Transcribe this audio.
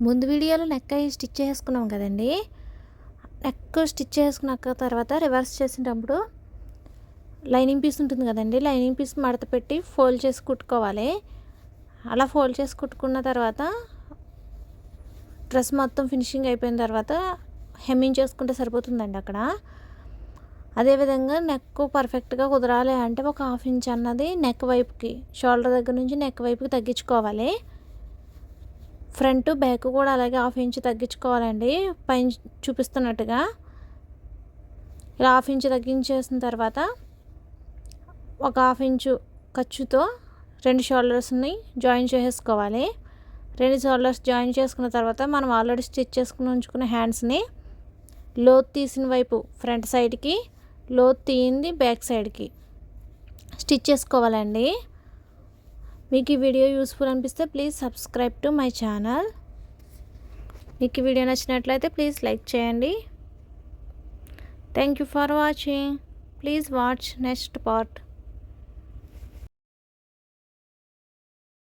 ముందు వీడియోలో నెక్ అయి స్టిచ్ చేసుకున్నాం కదండి. నెక్ స్టిచ్ చేసుకున్నాక తర్వాత రివర్స్ చేసేటప్పుడు లైనింగ్ పీస్ ఉంటుంది కదండి, లైనింగ్ పీస్ మడత పెట్టి ఫోల్డ్ చేసి కుట్టుకోవాలి. అలా ఫోల్డ్ చేసి కుట్టుకున్న తర్వాత డ్రెస్ మొత్తం ఫినిషింగ్ అయిపోయిన తర్వాత హెమ్మింగ్ చేసుకుంటే సరిపోతుందండి అక్కడ. అదేవిధంగా నెక్ పర్ఫెక్ట్గా కుదరాలి అంటే ఒక 1/2 ఇంచ్ అన్నది నెక్ వైపుకి, షోల్డర్ దగ్గర నుంచి నెక్ వైపుకి తగ్గించుకోవాలి. ఫ్రంట్ బ్యాక్ కూడా అలాగే 1/2 ఇంచ్ తగ్గించుకోవాలండి, పైన చూపిస్తున్నట్టుగా. ఇలా 1/2 ఇంచ్ తగ్గించేసిన తర్వాత ఒక 1/2 ఇంచు ఖర్చుతో 2 షోల్డర్స్ని జాయిన్ చేసేసుకోవాలి. 2 షోల్డర్స్ జాయిన్ చేసుకున్న తర్వాత మనం ఆల్రెడీ స్టిచ్ చేసుకుని ఉంచుకున్న హ్యాండ్స్ని లోతు తీసిన వైపు ఫ్రంట్ సైడ్కి, లోతు తీయింది బ్యాక్ సైడ్కి స్టిచ్ చేసుకోవాలండి. మీకు ఈ వీడియో యూస్ఫుల్ అనిపిస్తే please subscribe to my channel. మీకు ఈ వీడియో నచ్చినట్లయితే ప్లీజ్ లైక్ చేయండి. Thank you for watching. Please watch next part.